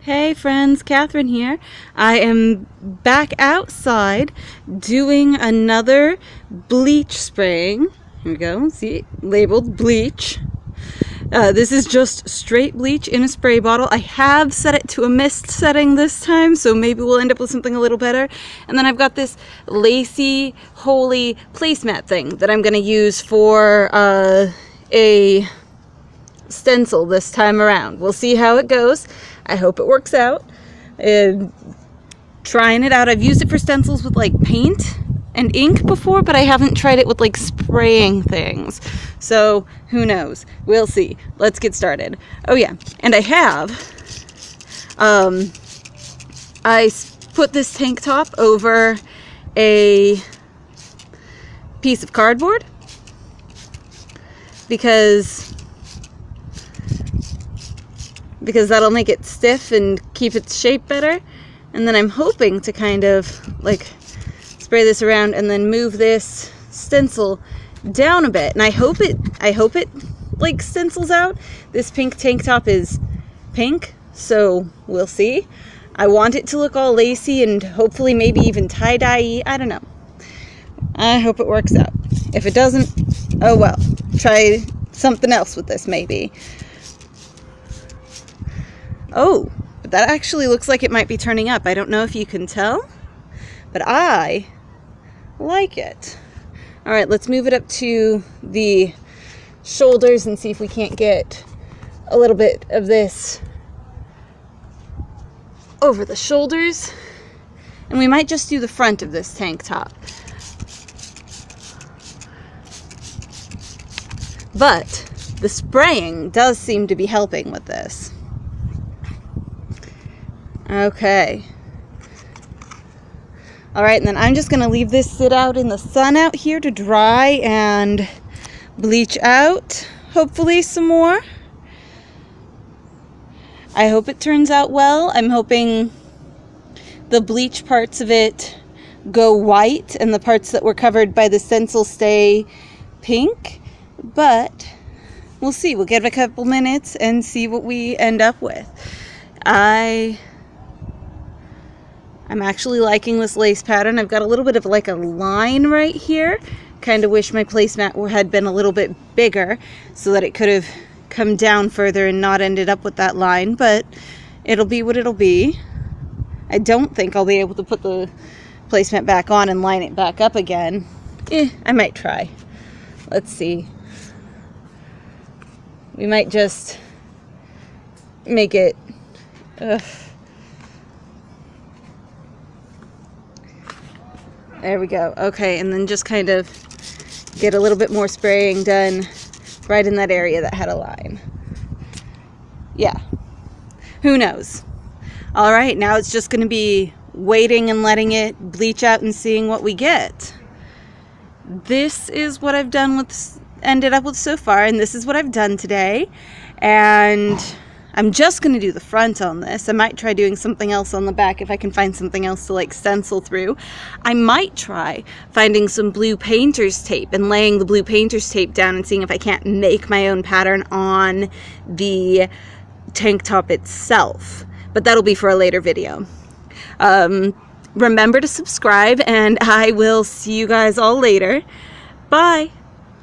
Hey friends, Catherine here. I am back outside doing another bleach spraying. Here we go, see, labeled bleach. This is just straight bleach in a spray bottle. I have set it to a mist setting this time, so maybe we'll end up with something a little better. And then I've got this lacy, holy placemat thing that I'm going to use for a stencil this time around. We'll see how it goes. I hope it works out. Trying it out. I've used it for stencils with like paint and ink before, but I haven't tried it with like spraying things. So who knows? We'll see. Let's get started. Oh yeah, and I have I put this tank top over a piece of cardboard because that'll make it stiff and keep its shape better. And then I'm hoping to kind of like spray this around and then move this stencil down a bit. And I hope it like stencils out. This pink tank top is pink, so we'll see. I want it to look all lacy and hopefully maybe even tie-dye-y. I don't know. I hope it works out. If it doesn't, oh well. Try something else with this maybe. Oh, but that actually looks like it might be turning up. I don't know if you can tell, but I like it. All right, let's move it up to the shoulders and see if we can't get a little bit of this over the shoulders. And we might just do the front of this tank top. But the spraying does seem to be helping with this. Okay. All right, and then I'm just going to leave this sit out in the sun out here to dry and bleach out, hopefully some more. I hope it turns out well. I'm hoping the bleach parts of it go white and the parts that were covered by the stencil stay pink, but we'll see. We'll give it a couple minutes and see what we end up with. I'm actually liking this lace pattern. I've got a little bit of like a line right here. Kind of wish my placemat had been a little bit bigger so that it could have come down further and not ended up with that line, but it'll be what it'll be. I don't think I'll be able to put the placemat back on and line it back up again. I might try. Let's see. We might just make it... There we go. Okay, and then just kind of get a little bit more spraying done right in that area that had a line. Yeah. Who knows? All right, now it's just going to be waiting and letting it bleach out and seeing what we get. This is what I've ended up with so far, and this is what I've done today. And I'm just going to do the front on this. I might try doing something else on the back if I can find something else to like stencil through. I might try finding some blue painter's tape and laying the blue painter's tape down and seeing if I can't make my own pattern on the tank top itself. But that'll be for a later video. Remember to subscribe, and I will see you guys all later. Bye!